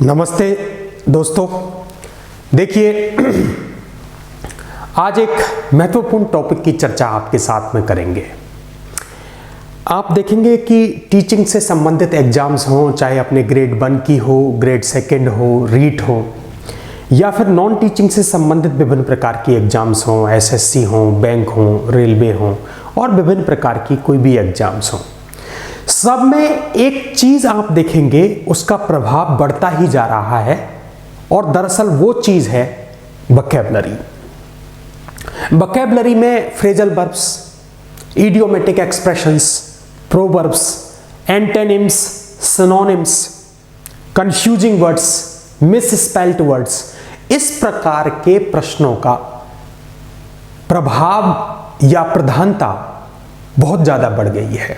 नमस्ते दोस्तों, देखिए आज एक महत्वपूर्ण टॉपिक की चर्चा आपके साथ में करेंगे। आप देखेंगे कि टीचिंग से संबंधित एग्जाम्स हों, चाहे अपने ग्रेड 1 की हो, ग्रेड 2 हो, रीट हो, या फिर नॉन टीचिंग से संबंधित विभिन्न प्रकार की एग्जाम्स हों, एसएससी हों, बैंक हों, रेलवे हों और विभिन्न प्रकार की कोई भी एग्जाम्स हों, सब में एक चीज आप देखेंगे उसका प्रभाव बढ़ता ही जा रहा है और दरअसल वो चीज है वोकैबुलरी। वोकैबुलरी में phrasal verbs, idiomatic expressions, proverbs, antonyms, synonyms, confusing words, misspelled words, इस प्रकार के प्रश्नों का प्रभाव या प्रधानता बहुत ज्यादा बढ़ गई है।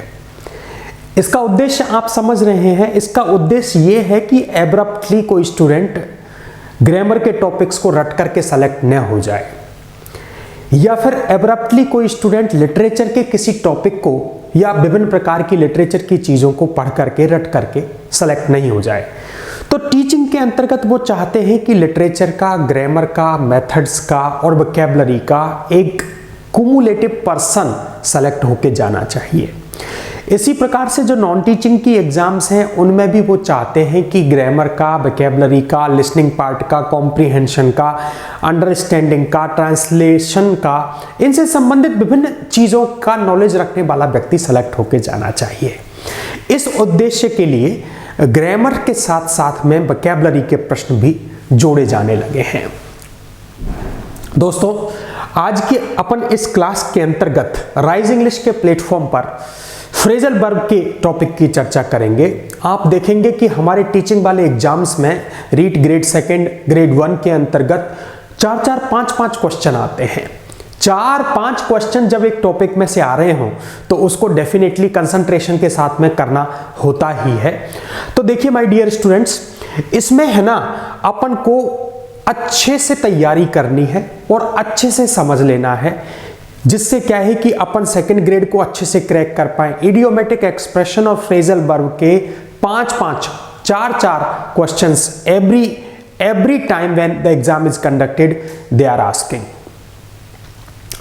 इसका उद्देश्य आप समझ रहे हैं, इसका उद्देश्य यह है कि एब्रप्टली कोई स्टूडेंट ग्रामर के टॉपिक्स को रट करके सेलेक्ट न हो जाए, या फिर एब्रप्टली कोई स्टूडेंट लिटरेचर के किसी टॉपिक को या विभिन्न प्रकार की लिटरेचर की चीजों को पढ़ करके रट करके सेलेक्ट नहीं हो जाए। तो टीचिंग के अंतर्गत वो चाहते हैं कि लिटरेचर का, ग्रामर का, मेथड्स का और वोकैबुलरी का एक कुमुलेटिव पर्सन सेलेक्ट होके जाना चाहिए। इसी प्रकार से जो नॉन टीचिंग की एग्जाम्स हैं उनमें भी वो चाहते हैं कि ग्रामर का, वोकैबुलरी का, लिसनिंग पार्ट का, कॉम्प्रिहेंशन का, अंडरस्टैंडिंग का, ट्रांसलेशन का, इनसे संबंधित विभिन्न चीज़ों का नॉलेज रखने वाला व्यक्ति सेलेक्ट होकर जाना चाहिए। इस उद्देश्य के लिए ग्रामर के साथ साथ में वोकैबुलरी के प्रश्न भी जोड़े जाने लगे हैं। दोस्तों, आज के अपन इस क्लास के अंतर्गत राइज इंग्लिश के प्लेटफॉर्म पर फ्रेजल वर्ब के टॉपिक की चर्चा करेंगे। आप देखेंगे कि हमारे टीचिंग वाले एग्जाम्स में रीट ग्रेड 2, ग्रेड 1 के अंतर्गत 4-4, 5-5 क्वेश्चन आते हैं। 4-5 क्वेश्चन जब एक टॉपिक में से आ रहे हों तो उसको डेफिनेटली कंसंट्रेशन के साथ में करना होता ही है। तो देखिए माय डियर स्टूडेंट्स, इसमें है ना अपन को अच्छे से तैयारी करनी है और अच्छे से समझ लेना है, जिससे क्या है कि अपन सेकंड ग्रेड को अच्छे से क्रैक कर पाए। इडियोमेटिक एक्सप्रेशन और फ्रेजल वर्ब के 5-5, 4-4 questions every time when the exam is conducted they are asking.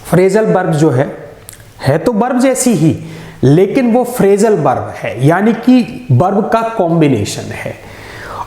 Phrasal verb जो है तो वर्ब जैसी ही, लेकिन वो फ्रेजल वर्ब है, यानी कि वर्ब का कॉम्बिनेशन है।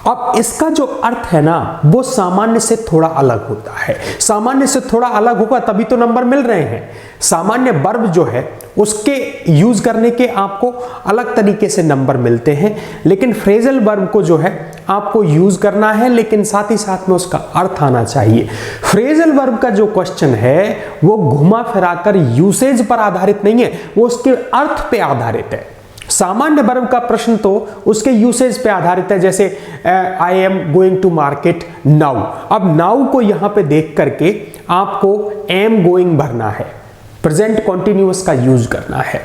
अब इसका जो अर्थ है ना वो सामान्य से थोड़ा अलग होता है। सामान्य से थोड़ा अलग होगा तभी तो नंबर मिल रहे हैं। सामान्य वर्ब जो है उसके यूज करने के आपको अलग तरीके से नंबर मिलते हैं, लेकिन फ्रेजल वर्ब को जो है आपको यूज करना है, लेकिन साथ ही साथ में उसका अर्थ आना चाहिए। फ्रेजल वर्ब का जो क्वेश्चन है वो घुमा फिराकर यूसेज पर आधारित नहीं है, वो उसके अर्थ पे आधारित है। सामान्य वर्ब का प्रश्न तो उसके यूसेज पे आधारित है, जैसे I am going to market now. अब नाउ को यहां पे देख करके आपको एम गोइंग भरना है, प्रेजेंट कॉन्टिन्यूअस का यूज करना है।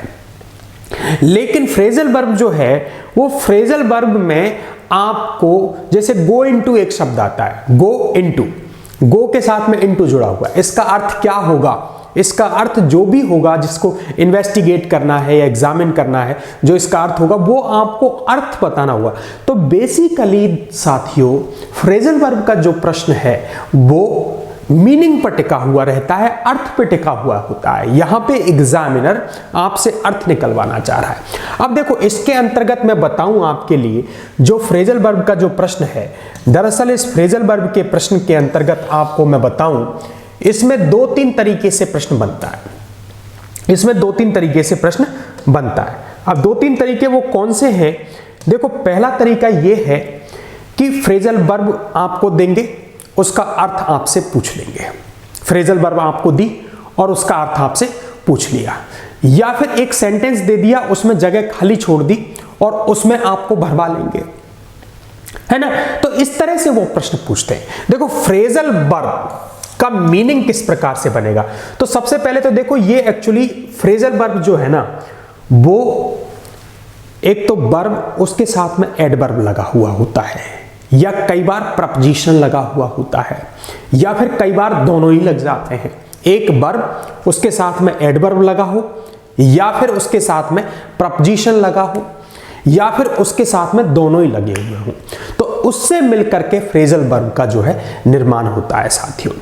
लेकिन फ्रेजल वर्ब जो है वो फ्रेजल वर्ब में आपको, जैसे गो इनटू एक शब्द आता है, गो इनटू, गो के साथ में इनटू जुड़ा हुआ है, इसका अर्थ क्या होगा? इसका अर्थ जो भी होगा, जिसको इन्वेस्टिगेट करना है या एग्जामिन करना है, जो इसका अर्थ होगा वो आपको अर्थ बताना होगा। तो बेसिकली साथियों, फ्रेजल वर्ब का जो प्रश्न है वो मीनिंग पर टिका हुआ रहता है, अर्थ पे टिका हुआ होता है। यहां पे एग्जामिनर आपसे अर्थ निकलवाना चाह रहा है। अब देखो, इसके अंतर्गत मैं बताऊं आपके लिए, जो फ्रेजल वर्ब का जो प्रश्न है, दरअसल इस फ्रेजल वर्ब के प्रश्न के अंतर्गत आपको मैं बताऊं, इसमें 2-3 तरीके से प्रश्न बनता है। इसमें 2-3 तरीके से प्रश्न बनता है। अब 2-3 तरीके वो कौन से हैं? देखो, पहला तरीका यह है कि फ्रेजल वर्ब आपको देंगे, उसका अर्थ आपसे पूछ लेंगे। फ्रेजल वर्ब आपको दी और उसका अर्थ आपसे पूछ लिया, या फिर एक सेंटेंस दे दिया, उसमें जगह खाली छोड़ दी और उसमें आपको भरवा लेंगे, है ना। तो इस तरह से वो प्रश्न पूछते हैं। देखो, फ्रेजल वर्ब का मीनिंग किस प्रकार से बनेगा, तो सबसे पहले तो देखो, ये एक्चुअली फ्रेजल वर्ब जो है ना, वो एक तो वर्ब, उसके साथ में एडवर्ब लगा हुआ होता है, या कई बार प्रपोजिशन लगा हुआ होता है, या फिर कई बार दोनों ही लग जाते हैं। एक वर्ब, उसके साथ में एडवर्ब लगा हो, या फिर उसके साथ में प्रपोजिशन लगा हो, या फिर उसके साथ में दोनों ही लगे हुए हों। तो उससे मिलकर के फ्रेजल वर्ब का जो है निर्माण होता है साथियों।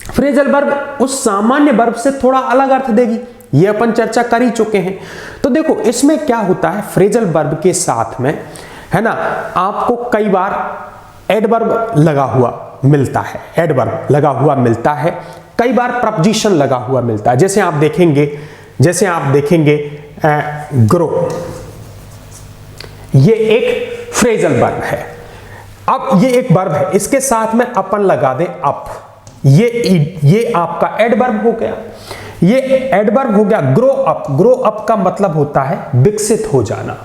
फ्रेजल वर्ब उस सामान्य वर्ब से थोड़ा अलग अर्थ देगी, ये अपन चर्चा कर ही चुके हैं। तो देखो इसमें क्या होता है, फ्रेजल वर्ब के साथ में है ना आपको कई बार एडवर्ब लगा हुआ मिलता है, एडवर्ब लगा हुआ मिलता है, कई बार प्रपोजिशन लगा हुआ मिलता है। जैसे आप देखेंगे ग्रो, ये एक फ्रेजल वर्ब है। अब ये एक वर्ब है, इसके साथ में अपन लगा दें अप, ये आपका एडवर्ब हो गया, ये एडवर्ब हो गया। ग्रो अप, ग्रो अप का मतलब होता है विकसित हो जाना,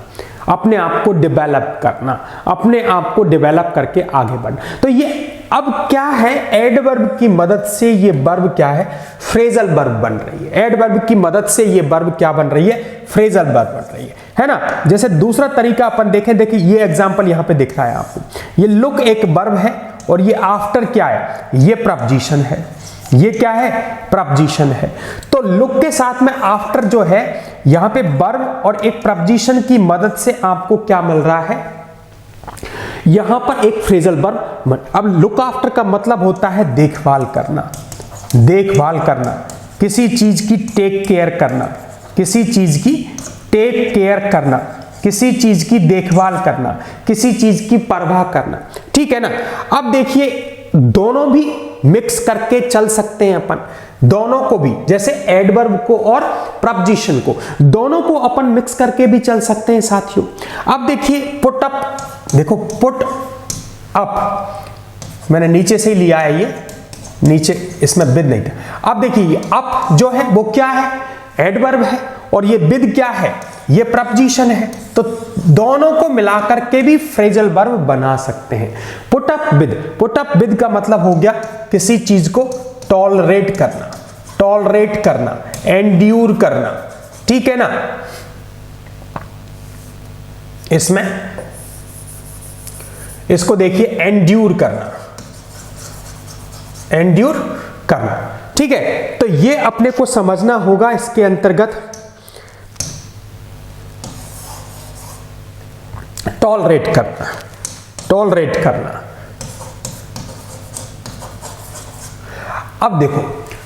अपने आप को डेवलप करना, अपने आप को डेवलप करके आगे बढ़ना। तो ये अब क्या है, एडवर्ब की मदद से ये वर्ब क्या है, फ्रेजल वर्ब बन रही है। एडवर्ब की मदद से ये वर्ब क्या बन रही है, फ्रेजल वर्ब बन रही है ना। जैसे दूसरा तरीका अपन देखें, देखिए ये एग्जांपल यहां पे दिख रहा है आपको, ये लुक एक वर्ब है और ये आफ्टर क्या है, ये प्रपोजिशन है, ये क्या है, प्रपोजिशन है। तो लुक के साथ में आफ्टर जो है यहां पे वर्ब और एक प्रपोजिशन की मदद से आपको क्या मिल रहा है, यहां पर एक फ्रेजल वर्ब। अब लुक आफ्टर का मतलब होता है देखभाल करना, देखभाल करना, किसी चीज की टेक केयर करना, किसी चीज की टेक केयर करना, किसी चीज की देखभाल करना, किसी चीज की परवाह करना, ठीक है ना। अब देखिए दोनों भी मिक्स करके चल सकते हैं अपन, दोनों को भी, जैसे एडवर्ब को और प्रपोजिशन को, दोनों को अपन मिक्स करके भी चल सकते हैं साथियों। अब देखिए पुट अप, देखो पुट अप मैंने नीचे से ही लिया है, ये नीचे इसमें विद नहीं था। अब देखिए अप जो है वो क्या है, एडवर्ब है, और ये विद क्या है, ये प्रपोजिशन है। तो दोनों को मिलाकर के भी फ्रेजल वर्ब बना सकते हैं। Put up with, put up with का मतलब हो गया किसी चीज को टॉलरेट करना, टॉलरेट करना, एंड्यूर करना, ठीक है ना। इसमें इसको देखिए एंड्यूर करना, एंड्यूर करना, ठीक है। तो ये अपने को समझना होगा इसके अंतर्गत, टॉलरेट करना, टॉलरेट करना। अब देखो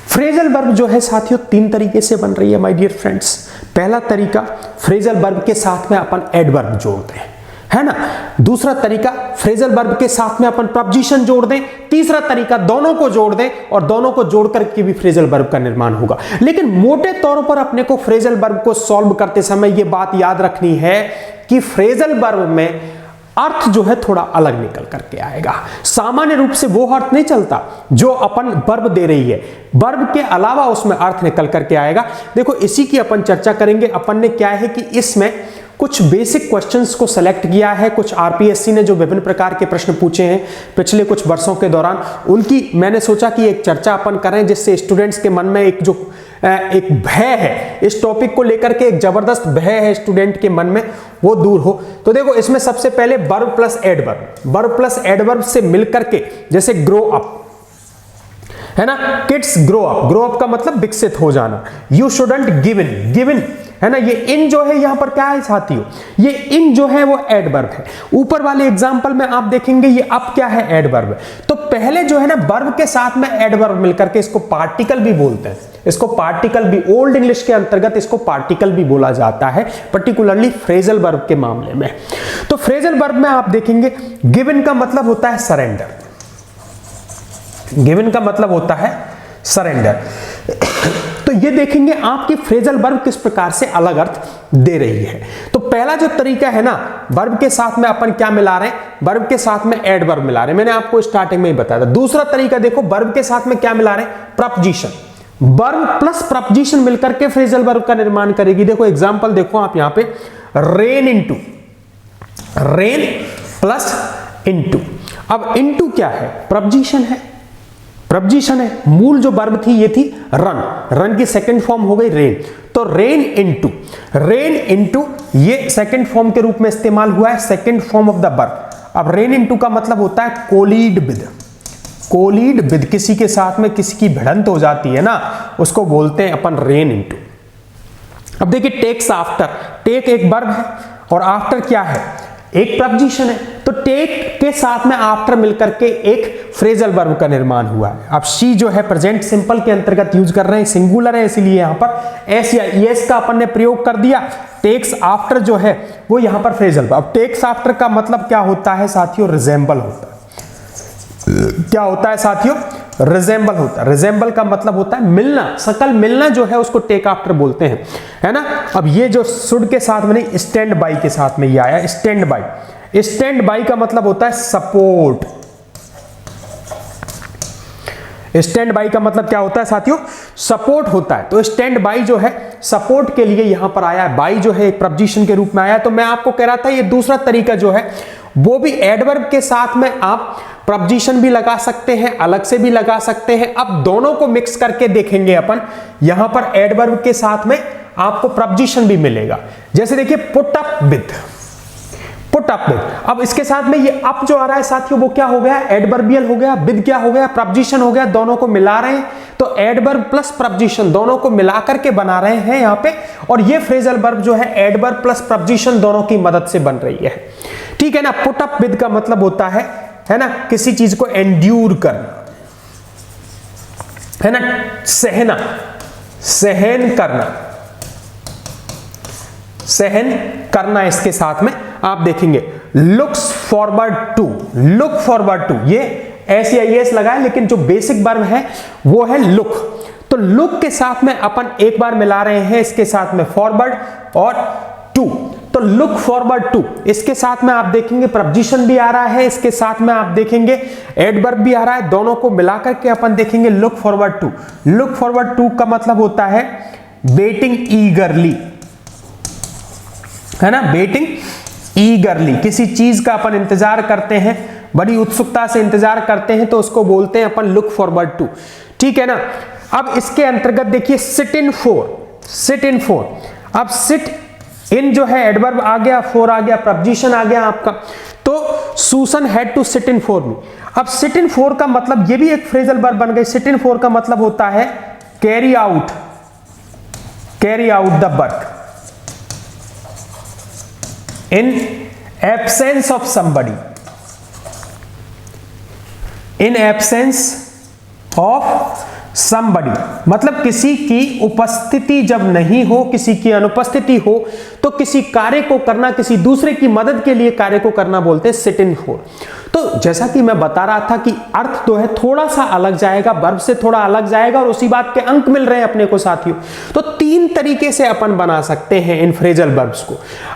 फ्रेजल वर्ब जो है साथियों तीन तरीके से बन रही है माय डियर फ्रेंड्स। पहला तरीका फ्रेजल वर्ब के साथ में अपन एडवर्ब जोड़ते हैं, है ना। दूसरा तरीका फ्रेजल वर्ब के साथ में अपन प्रपोजिशन जोड़ दें। तीसरा तरीका दोनों को जोड़ दें और दोनों को जोड़ करके भी फ्रेजल वर्ब का निर्माण होगा। लेकिन मोटे तौर पर अपने को फ्रेजल वर्ब को सॉल्व करते समय यह बात याद रखनी है कि फ्रेजल वर्ब में अर्थ जो है थोड़ा अलग निकल करके आएगा। सामान्य रूप से वो अर्थ नहीं चलता जो अपन वर्ब दे रही है, वर्ब के अलावा उसमें अर्थ निकल करके आएगा। देखो इसी की अपन चर्चा करेंगे। अपन ने क्या है कि इसमें कुछ बेसिक क्वेश्चंस को सेलेक्ट किया है, कुछ आरपीएससी ने जो विभिन्न प्रकार के प्रश्न पूछे हैं पिछले कुछ वर्षों के दौरान, उनकी मैंने सोचा कि एक चर्चा अपन करें जिससे स्टूडेंट्स के मन में एक जो एक भय है इस टॉपिक को लेकर के, एक जबरदस्त भय है स्टूडेंट के मन में, वो दूर हो। तो देखो इसमें सबसे पहले verb plus adverb, verb plus adverb से मिलकर के जैसे ग्रो अप है ना, kids grow up, grow up का मतलब विकसित हो जाना। You shouldn't give in, give in है ना, ये इन जो है यहां पर क्या है साथियों, ये इन जो है वो एडवर्ब है। ऊपर वाले एग्जांपल में आप देखेंगे ये अप क्या है, एडवर्ब। तो पहले जो है ना वर्ब के साथ में एडवर्ब मिलकर के इसको पार्टिकल भी बोलते हैं, इसको पार्टिकल भी, ओल्ड इंग्लिश के अंतर्गत इसको पार्टिकल भी बोला जाता है, पर्टिकुलरली फ्रेजल वर्ब के मामले में। तो फ्रेजल वर्ब में आप देखेंगे गिवन का मतलब होता है सरेंडर, गिवन का मतलब होता है सरेंडर। तो ये देखेंगे आपकी फ्रेजल वर्ब किस प्रकार से अलग अर्थ दे रही है। तो पहला जो तरीका है ना, वर्ब के साथ में अपन क्या मिला रहे हैं, वर्ब के साथ में एडवर्ब मिला रहे हैं, मैंने आपको स्टार्टिंग में ही बताया था। दूसरा तरीका देखो, वर्ब के साथ में क्या मिला रहे हैं, प्रपोजिशन, वर्ब प्लस प्रपोजिशन मिलकर के फ्रेजल वर्ब का निर्माण करेगी। देखो एग्जांपल देखो आप यहां पे, rain into, rain plus into. अब इनटू क्या है, प्रपोजिशन है, प्रपोजिशन है। मूल जो वर्ब थी ये थी रन, रन की सेकंड फॉर्म हो गई रेन। तो रेन इनटू, रेन इनटू ये सेकंड फॉर्म के रूप में इस्तेमाल हुआ है, second form of the verb. अब रेन इनटू का मतलब होता है कोलीड विद, कोलीड विद, किसी के साथ में किसी की भिड़ंत हो जाती है ना, उसको बोलते हैं अपन रेन इनटू। अब देखिए टेक्स आफ्टर, टेक एक वर्ब है और आफ्टर क्या है, एक प्रपोजिशन है। तो तो टेक के साथ में आफ्टर मिलकर के एक फ्रेजल वर्ब का निर्माण हुआ है। अब सी जो है प्रेजेंट सिंपल के अंतर्गत यूज कर रहे हैं, सिंगुलर है इसलिए यहां पर एस या ईएस का अपन ने प्रयोग कर दिया। टेक्स आफ्टर जो है वो यहां पर फ्रेजल वर्ब। अब टेक्स आफ्टर का मतलब क्या होता है साथियों? रिजेंबल होता है। क्या होता है साथियों? रिजेंबल होता है। रिजेंबल का मतलब होता है मिलना, सकल मिलना जो है उसको टेक आफ्टर बोलते हैं, है ना। अब ये जो शुड के साथ में नहीं, स्टैंड बाई के साथ में ये आया, स्टैंड बाई। स्टैंड बाई का मतलब होता है सपोर्ट। स्टैंड बाई का मतलब क्या होता है साथियों? सपोर्ट होता है। तो स्टैंड बाई जो है सपोर्ट के लिए यहां पर आया है। बाई जो है एक प्रपोजिशन के रूप में आया। तो मैं आपको कह रहा था ये दूसरा तरीका जो है वो भी एडवर्ब के साथ में आप प्रपोजिशन भी लगा सकते हैं, अलग से भी लगा सकते हैं। अब दोनों को मिक्स करके देखेंगे अपन। यहां पर एडवर्ब के साथ में आपको प्रपोजिशन भी मिलेगा। जैसे देखिए put up with, put up with. अब इसके साथ में ये अप जो आ रहा है साथियों वो क्या हो गया? एडवर्बियल हो गया। विद क्या हो गया? प्रपोजिशन हो गया। दोनों को मिला रहे हैं तो एडवर्ब प्लस प्रपोजिशन दोनों को मिलाकर के बना रहे हैं यहां पे। और ये फ्रेजल वर्ब जो है एडवर्ब प्लस प्रपोजिशन दोनों की मदद से बन रही है, ठीक है ना। पुट अप विद का मतलब होता है ना, किसी चीज को एंड्यूर करना, है ना, सहना, सहन करना, सहन करना। इसके साथ में आप देखेंगे looks forward to, look forward to, ये एस या एस लगाए लेकिन जो बेसिक वर्ब है वो है लुक। तो लुक के साथ में अपन एक बार मिला रहे हैं इसके साथ में फॉरवर्ड और टू। तो लुक फॉरवर्ड टू, इसके साथ में आप देखेंगे प्रपोजिशन भी आ रहा है, इसके साथ में आप देखेंगे एडवर्ब भी आ रहा है। दोनों को मिलाकर के अपन देखेंगे look forward to. Look forward to का मतलब होता है वेटिंग ईगरली, है ना, वेटिंग ईगरली। किसी चीज का अपन इंतजार करते हैं, बड़ी उत्सुकता से इंतजार करते हैं तो उसको बोलते हैं अपन लुक फॉरवर्ड टू, ठीक है ना। अब इसके अंतर्गत देखिए seat in for, seat in for. अब सिट इन जो है एडवर्ब आ गया, फॉर आ गया, प्रपोजिशन आ गया आपका। तो Susan had to sit in for me. अब सिट इन फॉर का मतलब ये भी एक फ्रेजल वर्ब बन गई। सिट इन फॉर का मतलब होता है carry out, carry out the work in absence of somebody, in absence of somebody मतलब किसी की उपस्थिति जब नहीं हो, किसी की अनुपस्थिति हो तो किसी कार्य को करना, किसी दूसरे की मदद के लिए कार्य को करना बोलते हैं सिट इन फॉर। तो जैसा कि मैं बता रहा था कि अर्थ जो है थोड़ा सा अलग जाएगा, वर्ब से थोड़ा अलग जाएगा और उसी बात के अंक मिल रहे हैं अपने को साथियों। तो तीन तरीके से अपन बना सकते हैं इन फ्रेजल वर्ब्स को।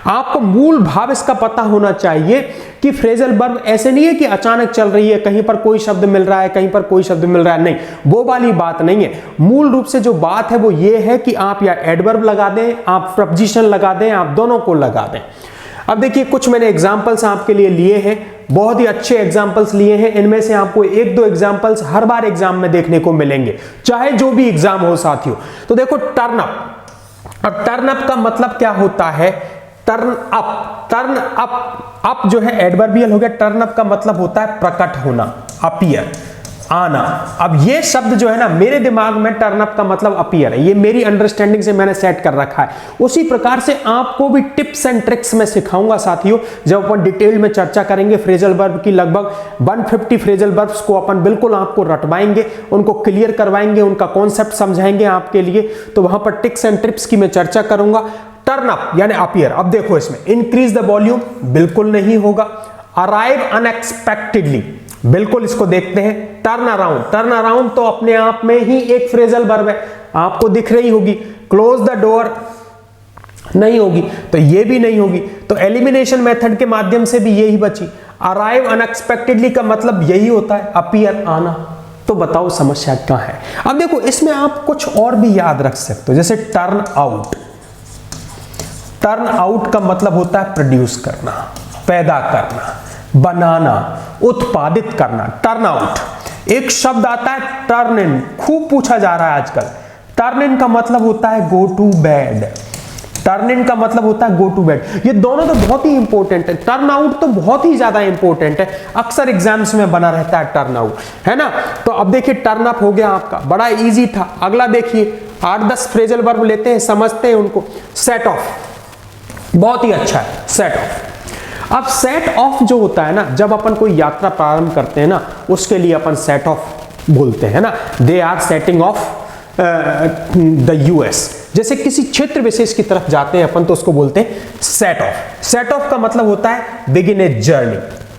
आपको मूल भाव इसका पता होना चाहिए कि फ्रेजल वर्ब ऐसे नहीं है कि अचानक चल रही है, कहीं पर कोई शब्द मिल रहा है, कहीं पर कोई शब्द मिल रहा है, नहीं, वो वाली बात नहीं है। मूल रूप से जो बात है वो ये है कि आप या एडवर्ब लगा दें, आप प्रपोजिशन लगा दें, आप दोनों को लगा दें। अब देखिए कुछ मैंने एग्जांपल्स आपके लिए लिए हैं, बहुत ही अच्छे एग्जांपल्स लिए हैं। इनमें से आपको एक दो एग्जांपल्स हर बार एग्जाम में देखने को मिलेंगे, चाहे जो भी एग्जाम हो साथियों। तो देखो टर्न अप। अब टर्न अप का मतलब क्या होता है? Turn up, turn up, up जो है एडवर्बियल हो गया। टर्न अप का मतलब होता है प्रकट होना, अपीयर, आना। अब ये शब्द जो है ना मेरे दिमाग में टर्न अप का मतलब अपीयर है, ये मेरी अंडरस्टैंडिंग से मैंने सेट कर रखा है। उसी प्रकार से आपको भी टिप्स एंड ट्रिक्स में सिखाऊंगा साथियों, जब अपन डिटेल में चर्चा करेंगे फ्रेजल वर्ब की। लगभग 150 फ्रेजल वर्ब्स को अपन बिल्कुल आपको रटवाएंगे, उनको क्लियर करवाएंगे, उनका कॉन्सेप्ट समझाएंगे आपके लिए। तो वहां पर टिप्स एंड ट्रिक्स की मैं चर्चा करूंगा। टर्न अप यानी अपीयर। अब देखो इसमें इंक्रीज द वॉल्यूम बिल्कुल नहीं होगा। अराइव अनएक्सपेक्टेडली, बिल्कुल इसको देखते हैं। टर्न अराउंड, टर्न अराउंड तो अपने आप में ही एक फ्रेजल वर्ब है, आपको दिख रही होगी। क्लोज द डोर नहीं होगी, तो ये भी नहीं होगी, तो एलिमिनेशन मेथड के माध्यम से भी यही बची। अराइव अनएक्सपेक्टेडली का मतलब यही होता है अपीयर, आना। तो बताओ समस्या क्या है? अब देखो इसमें आप कुछ और भी याद रख सकते हो, जैसे टर्न आउट। टर्न आउट का मतलब होता है प्रोड्यूस करना, पैदा करना, बनाना, उत्पादित करना। Turn out. एक शब्द आता है टर्न इन, खूब पूछा जा रहा है आजकल। टर्न इन का मतलब होता है go to bed. Turn in का मतलब होता है गो टू बेड। ये दोनों तो बहुत ही इंपॉर्टेंट है। टर्न आउट तो बहुत ही ज्यादा इंपॉर्टेंट है, अक्सर एग्जाम्स में बना रहता है टर्न आउट, है ना। तो अब देखिए टर्न अप हो गया आपका, बड़ा इजी था। अगला देखिए 8-10 फ्रेजल वर्ब लेते हैं, समझते हैं उनको। सेट ऑफ, बहुत ही अच्छा है सेट ऑफ। अब सेट ऑफ जो होता है ना, जब अपन कोई यात्रा प्रारंभ करते हैं ना, उसके लिए अपन सेट ऑफ बोलते हैं ना, they are setting off the US. जैसे किसी क्षेत्र विशेष की तरफ जाते हैं अपन तो उसको बोलते हैं सेट ऑफ। सेट ऑफ का मतलब होता है begin a journey.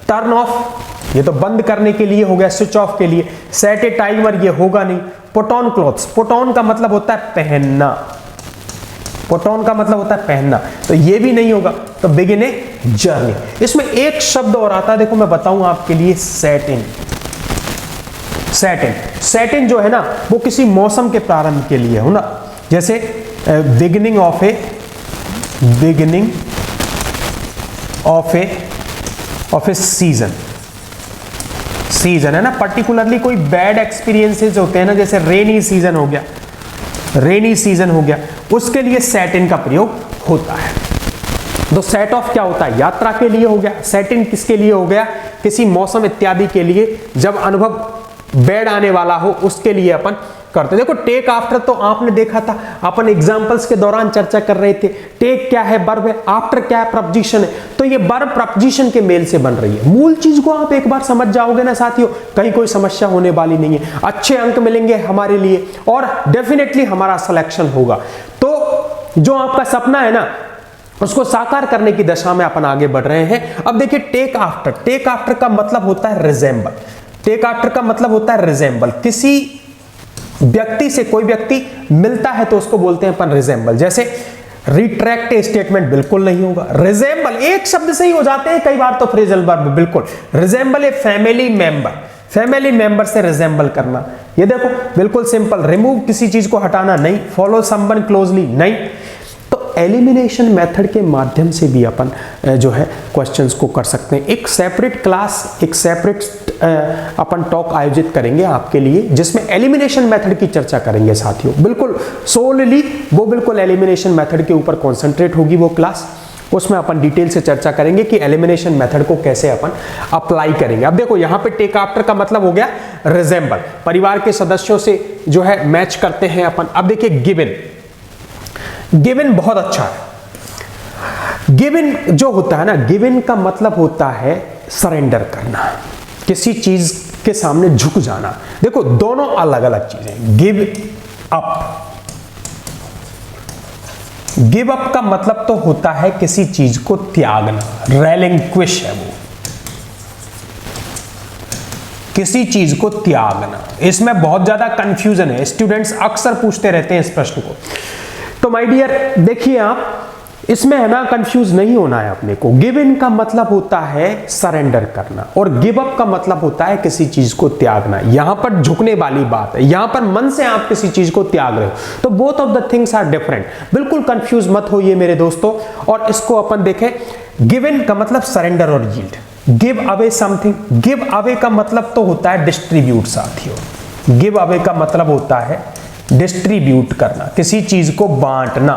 Turn off ये तो बंद करने के लिए हो गया, स्विच ऑफ के लिए। सेट ए टाइमर ये होगा नहीं। Put on clothes, put on का मतलब होता है पहनना, पुट ऑन का मतलब होता है पहनना, तो ये भी नहीं होगा, तो बिगिन ए जर्नी। इसमें एक शब्द और आता है, देखो मैं बताऊं आपके लिए, सेट इन। सेट इन, सेट इन जो है ना वो किसी मौसम के प्रारंभ के लिए हो ना, जैसे beginning of A season. Season है ना, पर्टिकुलरली कोई बैड एक्सपीरियंसेस होते हैं ना, जैसे रेनी सीजन हो गया, रेनी सीजन हो गया, उसके लिए सेट इन का प्रयोग होता है। तो सेट ऑफ क्या होता है, यात्रा के लिए हो गया। सेट इन किसके लिए हो गया, किसी मौसम इत्यादि के लिए, जब अनुभव बैड आने वाला हो उसके लिए अपन करते। देखो टेक आफ्टर तो आपने देखा था, अपन एग्जांपल्स के दौरान चर्चा कर रहे थे। टेक क्या है, वर्ब है, आफ्टर क्या है, प्रपोजिशन है, तो ये वर्ब प्रपोजिशन के मेल से बन रही है। मूल चीज को आप एक बार समझ जाओगे ना साथियों, कहीं कोई समस्या होने वाली नहीं है, अच्छे अंक मिलेंगे हमारे लिए और डेफिनेटली हमारा सिलेक्शन होगा। तो जो आपका सपना है ना उसको साकार करने की दशा में अपन आगे बढ़ रहे हैं। अब देखिए टेक आफ्टर, टेक आफ्टर का मतलब होता है रिजेंबल। टेक आफ्टर का मतलब होता है रिजेंबल, किसी व्यक्ति से कोई व्यक्ति मिलता है तो उसको बोलते हैं अपन रिजेंबल। जैसे रिट्रैक्ट स्टेटमेंट बिल्कुल नहीं होगा, रिजेंबल एक शब्द से ही हो जाते हैं कई बार तो फ्रेजल वर्ब बिल्कुल। Resemble a family member, family member से रिजेंबल करना, ये देखो बिल्कुल सिंपल। रिमूव किसी चीज को हटाना नहीं, फॉलो समवन क्लोजली नहीं। तो एलिमिनेशन मेथड के माध्यम से भी अपन जो है क्वेश्चंस को कर सकते हैं। एक सेपरेट क्लास, एक सेपरेट अपन टॉक आयोजित करेंगे आपके लिए जिसमें एलिमिनेशन मेथड की चर्चा करेंगे साथियों। बिल्कुल सोलली वो बिल्कुल एलिमिनेशन मेथड के ऊपर कॉन्सेंट्रेट होगी वो क्लास, उसमें अपन डिटेल से चर्चा करेंगे कि एलिमिनेशन मेथड को कैसे अपन अप्लाई करेंगे। अब देखो यहाँ पे टेक आफ्टर का मतलब हो गया रिजेंबल, परिवार के सदस्यों से जो है मैच करते हैं अपन। अब देखिए गिवन, गिवन बहुत अच्छा है। गिवन जो होता है ना, गिवन का मतलब होता है सरेंडर करना, किसी चीज के सामने झुक जाना। देखो दोनों अलग अलग चीजें। गिव अप, गिव अप का मतलब तो होता है किसी चीज को त्यागना, रेलिंक्विश है वो, किसी चीज को त्यागना। इसमें बहुत ज्यादा कंफ्यूजन है, स्टूडेंट्स अक्सर पूछते रहते हैं इस प्रश्न को। तो माय डियर देखिए आप इसमें है ना कंफ्यूज नहीं होना है अपने को। गिव इन का मतलब होता है सरेंडर करना और गिव अप का मतलब होता है किसी चीज को त्यागना। यहां पर झुकने वाली बात है, यहां पर मन से आप किसी चीज को त्याग रहे हो, तो both of the things are different. बिल्कुल कंफ्यूज मत होइए मेरे दोस्तों। और इसको अपन देखें, गिव इन का मतलब सरेंडर और yield. Give away something, give away का मतलब तो होता है डिस्ट्रीब्यूट साथियों। गिव अवे का मतलब होता है डिस्ट्रीब्यूट करना, किसी चीज को बांटना,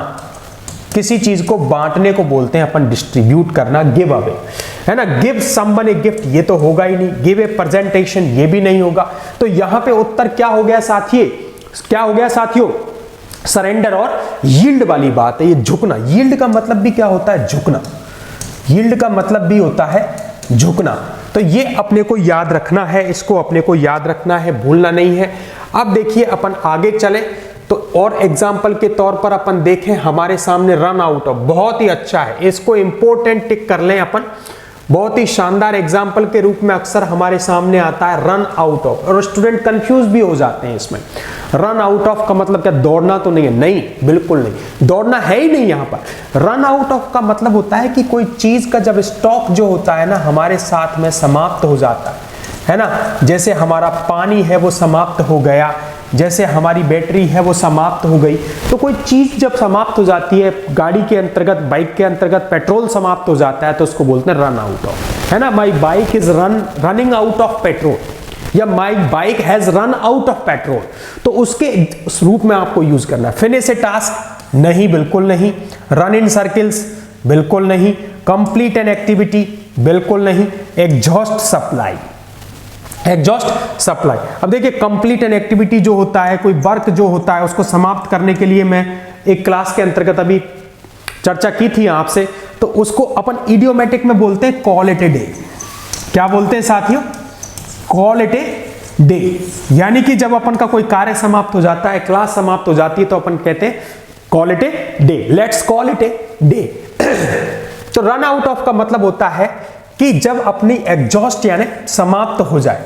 किसी चीज को बांटने को बोलते हैं अपन डिस्ट्रीब्यूट करना, गिव अवे है ना। गिव समवन ए गिफ्ट ये तो होगा ही नहीं, गिव ए प्रेजेंटेशन ये भी नहीं होगा। तो यहां पे उत्तर क्या हो गया साथियों, क्या हो गया साथियों, सरेंडर और यील्ड वाली बात है, ये झुकना। यील्ड का मतलब भी क्या होता है, झुकना। यील्ड का मतलब भी होता है झुकना। तो ये अपने को याद रखना है, इसको अपने को याद रखना है, भूलना नहीं है। अब देखिए अपन आगे चले तो और एग्जाम्पल के तौर पर अपन देखें, हमारे सामने रन आउट ऑफ बहुत ही अच्छा है, इसको इंपॉर्टेंट टिक कर लें अपन। बहुत ही शानदार एग्जाम्पल के रूप में अक्सर हमारे सामने आता है रन आउट ऑफ, और स्टूडेंट कंफ्यूज भी हो जाते हैं इसमें। रन आउट ऑफ का मतलब क्या, दौड़ना तो नहीं है, नहीं बिल्कुल नहीं, दौड़ना है ही नहीं। यहां पर रन आउट ऑफ का मतलब होता है कि कोई चीज का जब स्टॉक जो होता है ना हमारे साथ में समाप्त हो जाता है ना। जैसे हमारा पानी है वो समाप्त हो गया, जैसे हमारी बैटरी है वो समाप्त हो गई। तो कोई चीज जब समाप्त हो जाती है, गाड़ी के अंतर्गत, बाइक के अंतर्गत पेट्रोल समाप्त हो जाता है तो उसको बोलते हैं रन आउट ऑफ, है ना। My bike is running out of petrol, या my bike has run out of petrol, तो उसके रूप में आपको यूज करना है। फिनिश ए टास्क नहीं, बिल्कुल नहीं। रन इन सर्किल्स बिल्कुल नहीं। कंप्लीट एन एक्टिविटी बिल्कुल नहीं। Exhaust supply, exhaust supply. अब देखिए कंप्लीट एन एक्टिविटी जो होता है, कोई वर्क जो होता है उसको समाप्त करने के लिए, मैं एक क्लास के अंतर्गत अभी चर्चा की थी आपसे, तो उसको अपन इडियोमेटिक में बोलते हैं कॉल इट ए डे। क्या बोलते हैं साथियों? Call it a day. यानी कि जब अपन का कोई कार्य समाप्त हो जाता है, क्लास समाप्त हो जाती है, तो अपन कहते हैं call it a day, let's call it a day. तो रन आउट ऑफ का मतलब होता है कि जब अपनी एग्जॉस्ट यानी समाप्त हो जाए,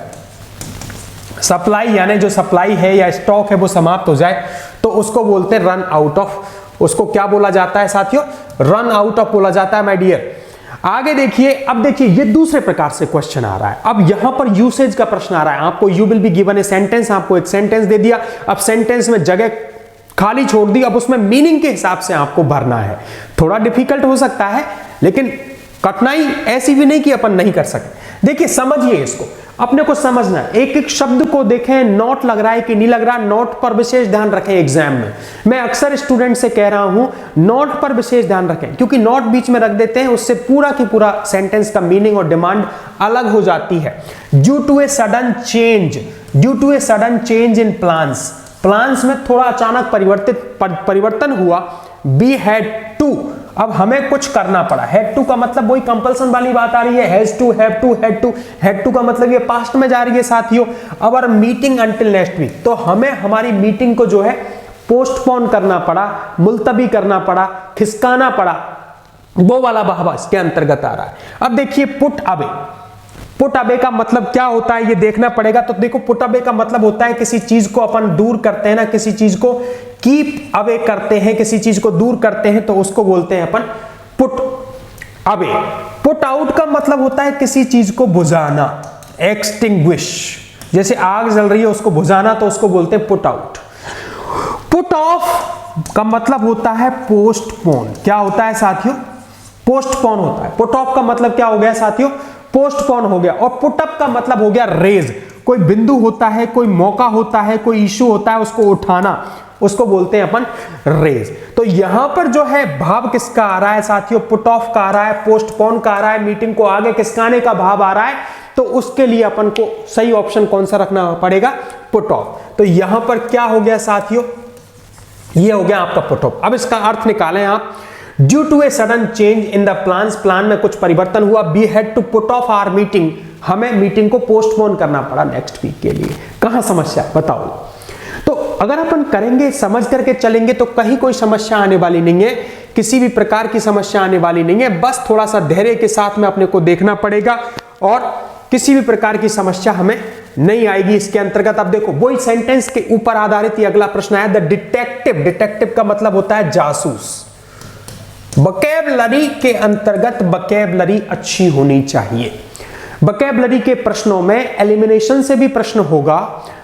सप्लाई यानी जो सप्लाई है या स्टॉक है वो समाप्त हो जाए, तो उसको बोलते हैं रन आउट ऑफ। उसको क्या बोला जाता है साथियों? रन आउट ऑफ बोला जाता है माय डियर। आगे देखिए, अब देखिए ये दूसरे प्रकार से क्वेश्चन आ रहा है। अब यहां पर यूसेज का प्रश्न आ रहा है। आपको you will be given a sentence, आपको एक सेंटेंस दे दिया, अब सेंटेंस में जगह खाली छोड़ दी, अब उसमें मीनिंग के हिसाब से आपको भरना है। थोड़ा डिफिकल्ट हो सकता है, लेकिन कठिनाई ऐसी भी नहीं कि अपन नहीं कर सकते। देखिए समझिए इसको, अपने को समझना है। एक एक शब्द को देखें, नोट लग रहा है कि नहीं लग रहा, नोट पर विशेष ध्यान रखें एग्जाम में। मैं अक्सर स्टूडेंट से कह रहा हूं नोट पर विशेष ध्यान रखें, क्योंकि नोट बीच में रख देते हैं, उससे पूरा की पूरा सेंटेंस का मीनिंग और डिमांड अलग हो जाती है। Due to a sudden change in plans में थोड़ा अचानक परिवर्तन हुआ। वी हैड टू, अब हमें कुछ करना पड़ा। हैड टू का मतलब वही कंपल्सन वाली बात आ रही है, has to, have to, had to का मतलब ये पास्ट में जा रही है साथियों। Our meeting until next week, तो हमें हमारी मीटिंग को जो है पोस्टपोन करना पड़ा, मुलतवी करना पड़ा, खिसकाना पड़ा, वो वाला बहावा इसके अंतर्गत आ रहा है। अब देखिए पुट अवे का मतलब क्या होता है ये देखना पड़ेगा। तो देखो पुट अवे का मतलब होता है किसी चीज को अपन दूर करते हैं ना, किसी चीज को कीप अवे करते हैं, किसी चीज को दूर करते हैं, तो उसको बोलते हैं अपन पुट अवे। पुट आउट का मतलब होता है किसी चीज को बुझाना, एक्सटिंग्विश। जैसे आग जल रही है उसको बुझाना, तो उसको बोलते हैं पुट आउट। पुट ऑफ का मतलब होता है पोस्टपोन। क्या होता है साथियों? पोस्टपोन होता है। पुट ऑफ का मतलब क्या हो गया साथियों? पोस्टपोन हो गया। और पुट अप का मतलब हो गया रेज। कोई बिंदु होता है, कोई मौका होता है, कोई इश्यू होता है, उसको उठाना, उसको बोलते हैं अपन रेज। तो यहां पर जो है भाव किसका आ रहा है साथियों? पुट ऑफ का आ रहा है, पोस्टपोन का आ रहा है, मीटिंग को आगे खिसकाने का भाव आ रहा है। तो उसके लिए अपन को सही ऑप्शन कौन सा रखना पड़ेगा? Put off. तो यहां पर क्या हो गया साथियों? ये हो गया आपका पुट ऑफ। अब इसका अर्थ निकालें आप। Due to a sudden change in the plan में कुछ परिवर्तन हुआ। We had to put off our meeting, हमें मीटिंग को पोस्टपोन करना पड़ा नेक्स्ट वीक के लिए। कहां समस्या बताओ? तो अगर अपन करेंगे, समझ करके चलेंगे, तो कहीं कोई समस्या आने वाली नहीं है, किसी भी प्रकार की समस्या आने वाली नहीं है। बस थोड़ा सा धैर्य के साथ में अपने को देखना पड़ेगा और किसी भी प्रकार की समस्या हमें नहीं आएगी इसके अंतर्गत। अब देखो वही सेंटेंस के ऊपर आधारित ये अगला प्रश्न आया। द डिटेक्टिव का मतलब होता है जासूस। वोकैबुलरी के अंतर्गत वोकैबुलरी अच्छी होनी चाहिए। वोकैबुलरी के प्रश्नों में एलिमिनेशन से भी प्रश्न होगा,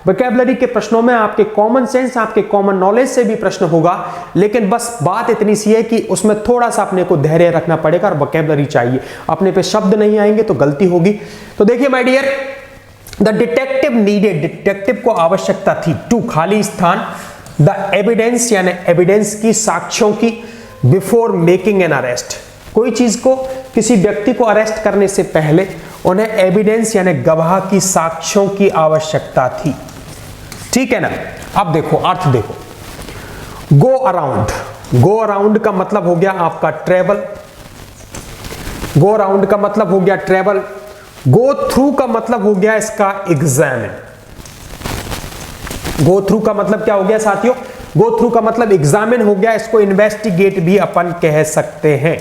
वोकैबुलरी के प्रश्नों में आपके कॉमन सेंस, आपके कॉमन नॉलेज से भी प्रश्न होगा। लेकिन बस बात इतनी सी है कि उसमें थोड़ा सा अपने को धैर्य रखना पड़ेगा और वोकैबुलरी चाहिए। अपने पे शब्द नहीं आएंगे तो गलती होगी। तो देखिए my dear, the detective needed, detective को आवश्यकता थी टू खाली स्थान, द एविडेंस यानी एविडेंस की, साक्ष्यों की, बिफोर मेकिंग एन अरेस्ट, कोई चीज को, किसी व्यक्ति को अरेस्ट करने से पहले उन्हें एविडेंस यानी गवाह की, साक्ष्यों की आवश्यकता थी। ठीक है ना? अब देखो अर्थ देखो। गो अराउंड का मतलब हो गया आपका ट्रेवल। गो अराउंड का मतलब हो गया ट्रेवल। गो थ्रू का मतलब हो गया इसका एग्जामिन। गो थ्रू का मतलब क्या हो गया साथियों? गो थ्रू का मतलब एग्जामिन हो गया। इसको इन्वेस्टिगेट भी अपन कह सकते हैं,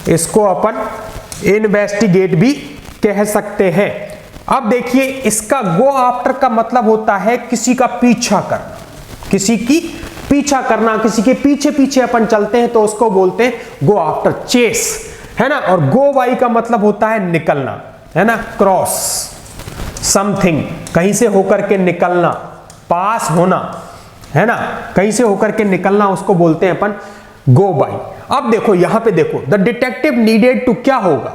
इसको अपन इन्वेस्टिगेट भी कह सकते हैं। अब देखिए इसका गो आफ्टर का मतलब होता है किसी का पीछा करना, किसी की पीछा करना, किसी के पीछे पीछे अपन चलते हैं तो उसको बोलते हैं गो आफ्टर, चेस, है ना। और गो बाई का मतलब होता है निकलना, है ना, क्रॉस समथिंग, कहीं से होकर के निकलना, पास होना, है ना, कहीं से होकर के निकलना, उसको बोलते हैं अपन गो बाई। अब देखो यहां पे देखो, द डिटेक्टिव नीडेड टू, क्या होगा?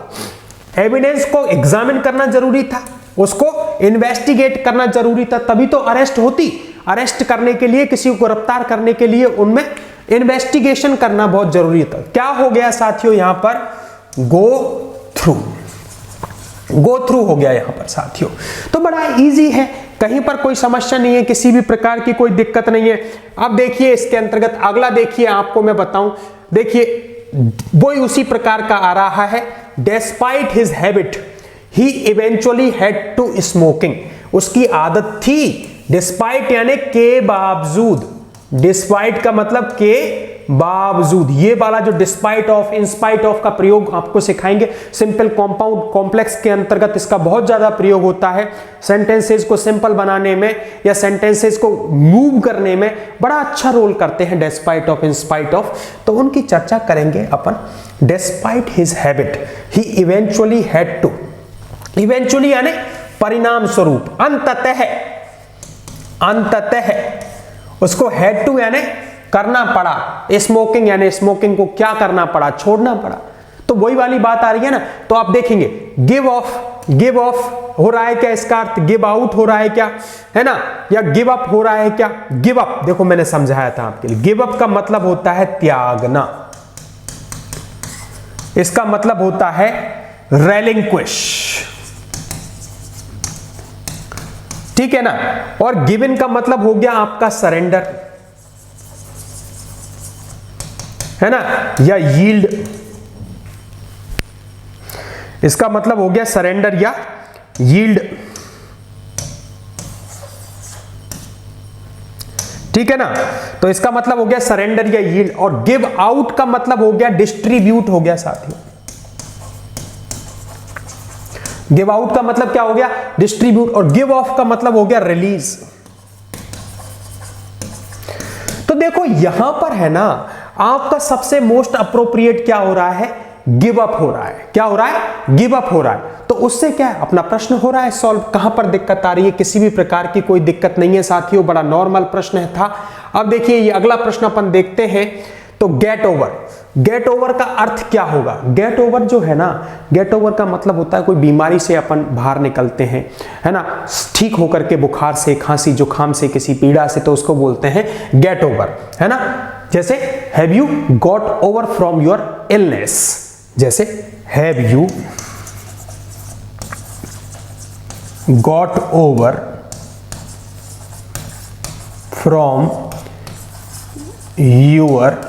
एविडेंस को एग्जामिन करना जरूरी था, उसको इन्वेस्टिगेट करना जरूरी था, तभी तो अरेस्ट होती। अरेस्ट करने के लिए, किसी को गिरफ्तार करने के लिए उनमें इन्वेस्टिगेशन करना बहुत जरूरी था। क्या हो गया साथियों यहां पर? गो थ्रू, गो थ्रू हो गया यहां पर साथियों। तो बड़ा इजी है, कहीं पर कोई समस्या नहीं है, किसी भी प्रकार की कोई दिक्कत नहीं है। अब देखिए इसके अंतर्गत अगला, देखिए आपको मैं बताऊं, देखिए वही उसी प्रकार का आ रहा है। Despite his habit he eventually had to smoking, उसकी आदत थी। डिस्पाइट यानी के बावजूद, डिस्पाइट का मतलब के बावजूद। ये वाला जो डिस्पाइट ऑफ, इंस्पाइट ऑफ का प्रयोग आपको सिखाएंगे। सिंपल, कॉम्पाउंड, कॉम्प्लेक्स के अंतर्गत इसका बहुत ज्यादा प्रयोग होता है। सेंटेंसेस को सिंपल बनाने में या सेंटेंसेस को मूव करने में बड़ा अच्छा रोल करते हैं डिस्पाइट ऑफ, इंस्पाइट ऑफ। तो उनकी चर्चा करेंगे अपन। Despite his habit he eventually had to, eventually यानी परिणाम स्वरूप, अंततः, अंततः उसको हैड टू यानी करना पड़ा। स्मोकिंग यानी स्मोकिंग को क्या करना पड़ा, छोड़ना पड़ा। तो वही वाली बात आ रही है ना। तो आप देखेंगे गिव ऑफ, गिव ऑफ हो रहा है क्या, इसका अर्थ गिव आउट हो रहा है क्या, है ना, या गिव अप हो रहा है क्या। गिव अप देखो मैंने समझाया था आपके लिए, गिव अप का मतलब होता है त्यागना, इसका मतलब होता है रेलिंक्विश, ठीक है ना। और गिवन का मतलब हो गया आपका सरेंडर, है ना, या यील्ड, इसका मतलब हो गया सरेंडर या यील्ड, ठीक है ना। तो इसका मतलब हो गया सरेंडर या यील्ड। और गिव आउट का मतलब हो गया डिस्ट्रीब्यूट हो गया साथियों। गिव आउट का मतलब क्या हो गया, डिस्ट्रीब्यूट। और गिव ऑफ का मतलब हो गया रिलीज। तो देखो यहां पर है ना, आपका सबसे मोस्ट अप्रोप्रिएट क्या हो रहा है, गिव अप हो रहा है। क्या हो रहा है, गिव अप हो रहा है। तो उससे क्या है, अपना प्रश्न हो रहा है सॉल्व। कहां पर दिक्कत आ रही है, किसी भी प्रकार की कोई दिक्कत नहीं है साथियों, बड़ा नॉर्मल प्रश्न था। अब देखिए ये अगला प्रश्न अपन देखते हैं। तो गेट ओवर, गेट ओवर का अर्थ क्या होगा। गेट ओवर जो है ना, गेट ओवर का मतलब होता है कोई बीमारी से अपन बाहर निकलते हैं, है ना, ठीक होकर के, बुखार से, खांसी जुकाम से, किसी पीड़ा से, तो उसको बोलते हैं गेट ओवर, है ना। जैसे have you got over from your illness, जैसे have you got over from your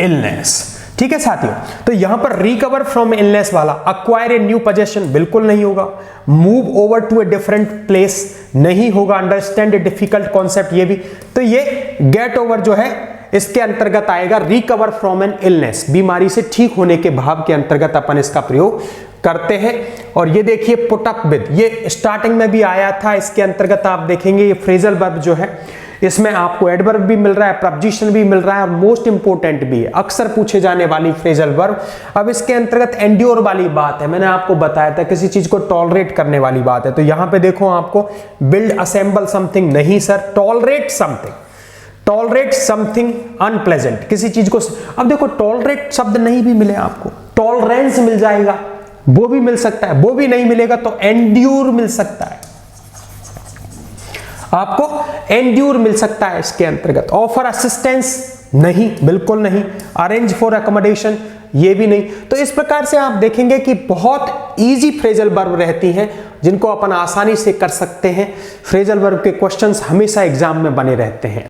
illness, ठीक है साथियों। तो यहां पर रिकवर फ्रॉम इलनेस वाला, अक्वायर ए न्यू पोजेशन बिल्कुल नहीं होगा, move over to a different place नहीं होगा, अंडरस्टैंड ए डिफिकल्ट कॉन्सेप्ट ये भी। तो ये गेट ओवर जो है इसके अंतर्गत आएगा, रिकवर फ्रॉम एन इलनेस, बीमारी से ठीक होने के भाव के अंतर्गत अपन इसका प्रयोग करते हैं। और ये देखिए पुट अप विद, ये स्टार्टिंग में भी आया था, इसके अंतर्गत आप देखेंगे ये फ्रेजल वर्ब जो है, इसमें आपको एडवर्ब भी मिल रहा है, प्रपोजिशन भी मिल रहा है, और मोस्ट इंपोर्टेंट भी है, अक्सर पूछे जाने वाली फ्रेजल वर्ब। अब इसके अंतर्गत एंड्योर वाली बात है, मैंने आपको बताया था किसी चीज को टॉलरेट करने वाली बात है। तो यहां पे देखो आपको बिल्ड असेंबल समथिंग नहीं sir, tolerate something, tolerate something unpleasant, किसी चीज को। अब देखो टॉलरेट शब्द नहीं भी मिले आपको, टॉलरेंस मिल जाएगा, वो भी मिल सकता है, वो भी नहीं मिलेगा तो एंड्यूर मिल सकता है, आपको एंड्यूर मिल सकता है इसके अंतर्गत। ऑफर असिस्टेंस नहीं, बिल्कुल नहीं। अरेंज फॉर अकोमोडेशन ये भी नहीं। तो इस प्रकार से आप देखेंगे कि बहुत इजी फ्रेजल वर्ब रहती हैं जिनको अपन आसानी से कर सकते हैं। फ्रेजल वर्ब के क्वेश्चंस हमेशा एग्जाम में बने रहते हैं।